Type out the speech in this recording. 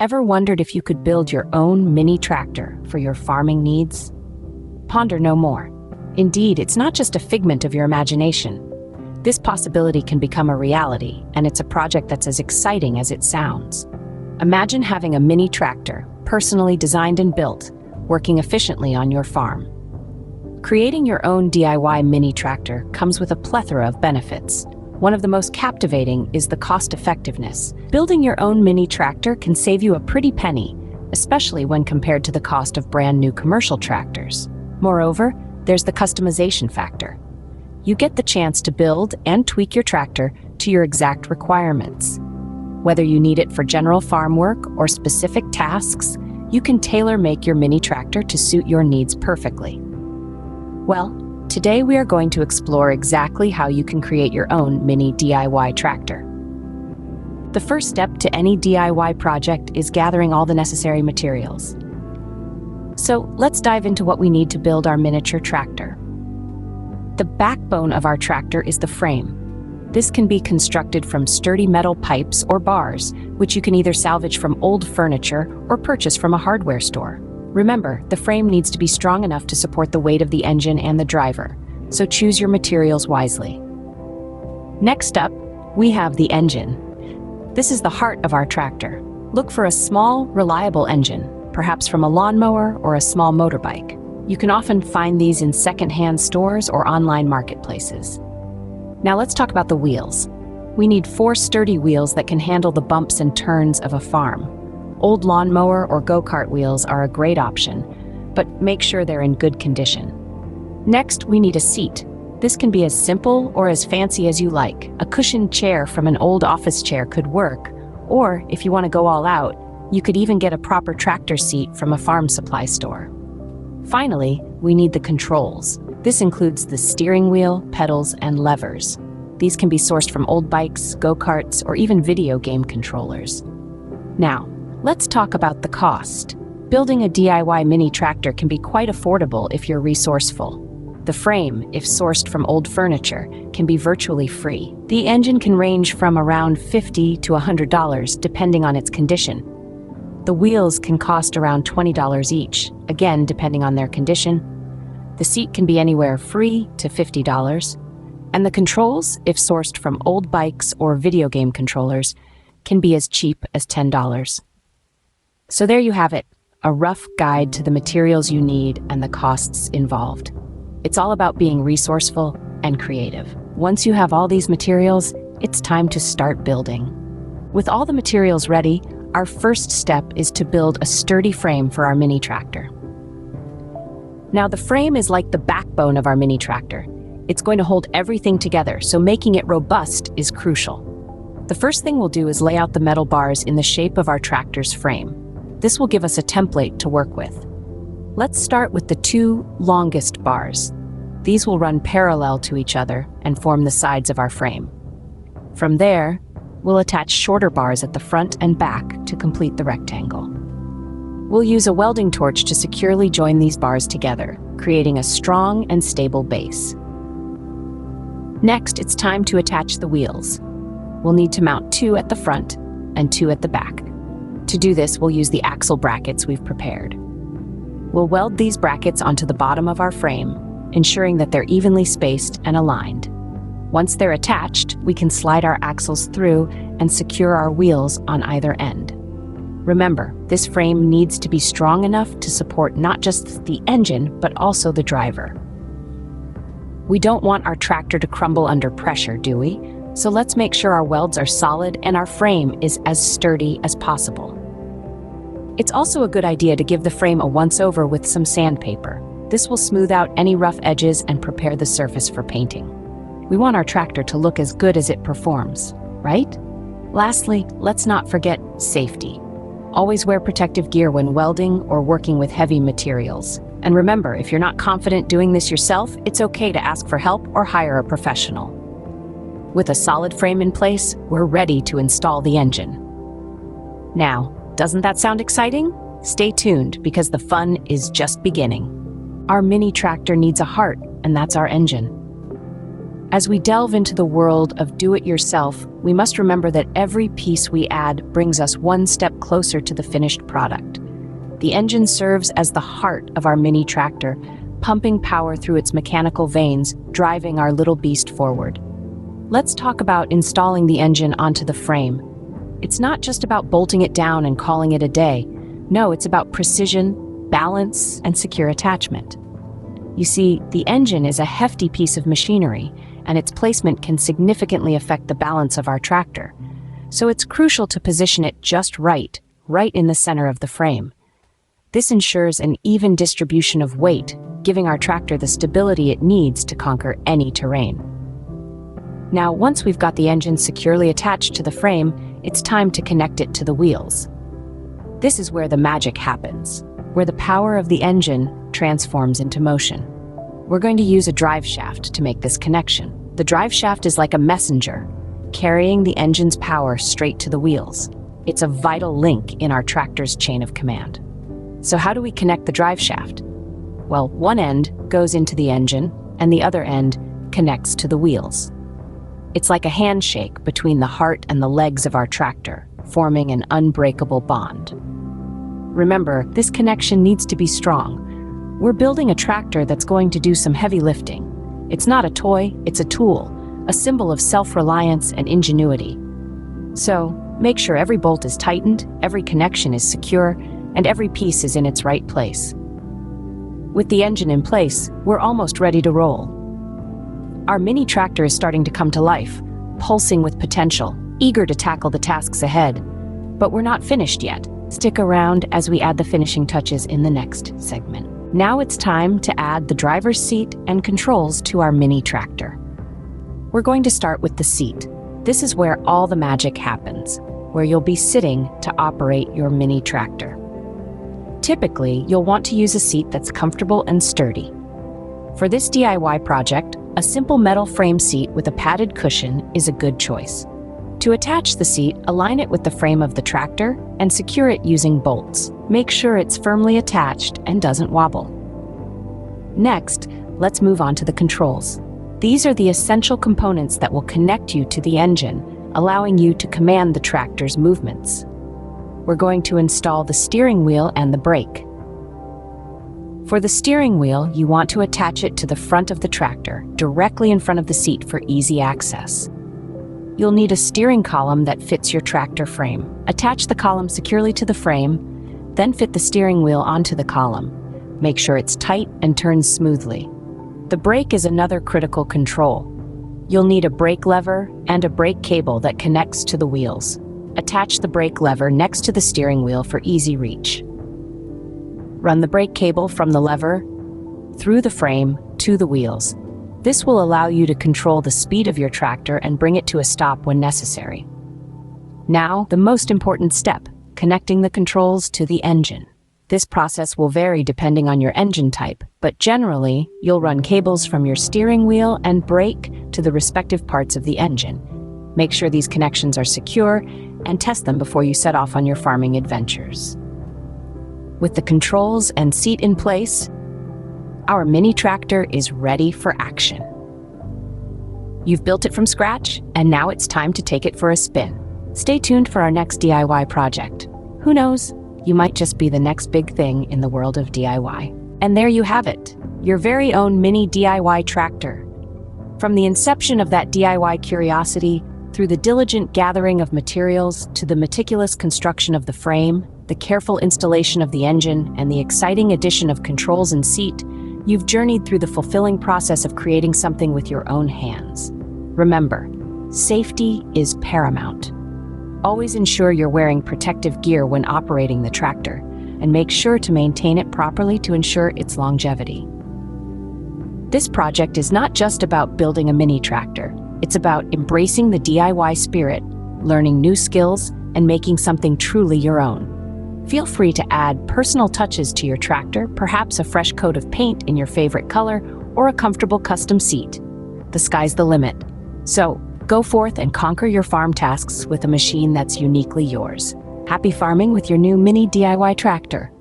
Ever wondered if you could build your own mini tractor for your farming needs? Ponder no more. Indeed, it's not just a figment of your imagination. This possibility can become a reality, and it's a project that's as exciting as it sounds. Imagine having a mini tractor, personally designed and built, working efficiently on your farm. Creating your own DIY mini tractor comes with a plethora of benefits. One of the most captivating is the cost-effectiveness. Building your own mini tractor can save you a pretty penny, especially when compared to the cost of brand new commercial tractors. Moreover, there's the customization factor. You get the chance to build and tweak your tractor to your exact requirements. Whether you need it for general farm work or specific tasks, you can tailor-make your mini tractor to suit your needs perfectly. Well, today we are going to explore exactly how you can create your own mini DIY tractor. The first step to any DIY project is gathering all the necessary materials. So let's dive into what we need to build our miniature tractor. The backbone of our tractor is the frame. This can be constructed from sturdy metal pipes or bars, which you can either salvage from old furniture or purchase from a hardware store. Remember, the frame needs to be strong enough to support the weight of the engine and the driver, so choose your materials wisely. Next up, we have the engine. This is the heart of our tractor. Look for a small, reliable engine, perhaps from a lawnmower or a small motorbike. You can often find these in second-hand stores or online marketplaces. Now let's talk about the wheels. We need 4 sturdy wheels that can handle the bumps and turns of a farm. Old lawnmower or go-kart wheels are a great option, but make sure they're in good condition. Next, we need a seat. This can be as simple or as fancy as you like. A cushioned chair from an old office chair could work, or if you want to go all out, you could even get a proper tractor seat from a farm supply store. Finally, we need the controls. This includes the steering wheel, pedals, and levers. These can be sourced from old bikes, go-karts, or even video game controllers. Now, let's talk about the cost. Building a DIY mini tractor can be quite affordable if you're resourceful. The frame, if sourced from old furniture, can be virtually free. The engine can range from around $50 to $100 depending on its condition. The wheels can cost around $20 each, again depending on their condition. The seat can be anywhere free to $50. And the controls, if sourced from old bikes or video game controllers, can be as cheap as $10. So there you have it, a rough guide to the materials you need and the costs involved. It's all about being resourceful and creative. Once you have all these materials, it's time to start building. With all the materials ready, our first step is to build a sturdy frame for our mini tractor. Now, the frame is like the backbone of our mini tractor. It's going to hold everything together, so making it robust is crucial. The first thing we'll do is lay out the metal bars in the shape of our tractor's frame. This will give us a template to work with. Let's start with the 2 longest bars. These will run parallel to each other and form the sides of our frame. From there, we'll attach shorter bars at the front and back to complete the rectangle. We'll use a welding torch to securely join these bars together, creating a strong and stable base. Next, it's time to attach the wheels. We'll need to mount 2 at the front and 2 at the back. To do this, we'll use the axle brackets we've prepared. We'll weld these brackets onto the bottom of our frame, ensuring that they're evenly spaced and aligned. Once they're attached, we can slide our axles through and secure our wheels on either end. Remember, this frame needs to be strong enough to support not just the engine, but also the driver. We don't want our tractor to crumble under pressure, do we? So let's make sure our welds are solid and our frame is as sturdy as possible. It's also a good idea to give the frame a once-over with some sandpaper. This will smooth out any rough edges and prepare the surface for painting. We want our tractor to look as good as it performs, right? Lastly, let's not forget safety. Always wear protective gear when welding or working with heavy materials. And remember, if you're not confident doing this yourself, it's okay to ask for help or hire a professional. With a solid frame in place, we're ready to install the engine. Now, doesn't that sound exciting? Stay tuned because the fun is just beginning. Our mini tractor needs a heart, and that's our engine. As we delve into the world of do-it-yourself, we must remember that every piece we add brings us one step closer to the finished product. The engine serves as the heart of our mini tractor, pumping power through its mechanical veins, driving our little beast forward. Let's talk about installing the engine onto the frame. It's not just about bolting it down and calling it a day. No, it's about precision, balance, and secure attachment. You see, the engine is a hefty piece of machinery, and its placement can significantly affect the balance of our tractor. So it's crucial to position it just right in the center of the frame. This ensures an even distribution of weight, giving our tractor the stability it needs to conquer any terrain. Now, once we've got the engine securely attached to the frame, it's time to connect it to the wheels. This is where the magic happens, where the power of the engine transforms into motion. We're going to use a drive shaft to make this connection. The drive shaft is like a messenger, carrying the engine's power straight to the wheels. It's a vital link in our tractor's chain of command. So how do we connect the drive shaft? Well, one end goes into the engine, and the other end connects to the wheels. It's like a handshake between the heart and the legs of our tractor, forming an unbreakable bond. Remember, this connection needs to be strong. We're building a tractor that's going to do some heavy lifting. It's not a toy, it's a tool, a symbol of self-reliance and ingenuity. So, make sure every bolt is tightened, every connection is secure, and every piece is in its right place. With the engine in place, we're almost ready to roll. Our mini tractor is starting to come to life, pulsing with potential, eager to tackle the tasks ahead. But we're not finished yet. Stick around as we add the finishing touches in the next segment. Now it's time to add the driver's seat and controls to our mini tractor. We're going to start with the seat. This is where all the magic happens, where you'll be sitting to operate your mini tractor. Typically, you'll want to use a seat that's comfortable and sturdy. For this DIY project, a simple metal frame seat with a padded cushion is a good choice. To attach the seat, align it with the frame of the tractor and secure it using bolts. Make sure it's firmly attached and doesn't wobble. Next, let's move on to the controls. These are the essential components that will connect you to the engine, allowing you to command the tractor's movements. We're going to install the steering wheel and the brake. For the steering wheel, you want to attach it to the front of the tractor, directly in front of the seat for easy access. You'll need a steering column that fits your tractor frame. Attach the column securely to the frame, then fit the steering wheel onto the column. Make sure it's tight and turns smoothly. The brake is another critical control. You'll need a brake lever and a brake cable that connects to the wheels. Attach the brake lever next to the steering wheel for easy reach. Run the brake cable from the lever through the frame to the wheels. This will allow you to control the speed of your tractor and bring it to a stop when necessary. Now, the most important step, connecting the controls to the engine. This process will vary depending on your engine type, but generally, you'll run cables from your steering wheel and brake to the respective parts of the engine. Make sure these connections are secure and test them before you set off on your farming adventures. With the controls and seat in place, our mini tractor is ready for action. You've built it from scratch, and now it's time to take it for a spin. Stay tuned for our next DIY project. Who knows, you might just be the next big thing in the world of DIY. And there you have it, your very own mini DIY tractor. From the inception of that DIY curiosity, through the diligent gathering of materials, to the meticulous construction of the frame, the careful installation of the engine, and the exciting addition of controls and seat, you've journeyed through the fulfilling process of creating something with your own hands. Remember, safety is paramount. Always ensure you're wearing protective gear when operating the tractor, and make sure to maintain it properly to ensure its longevity. This project is not just about building a mini tractor. It's about embracing the DIY spirit, learning new skills, and making something truly your own. Feel free to add personal touches to your tractor, perhaps a fresh coat of paint in your favorite color, or a comfortable custom seat. The sky's the limit. So, go forth and conquer your farm tasks with a machine that's uniquely yours. Happy farming with your new mini DIY tractor.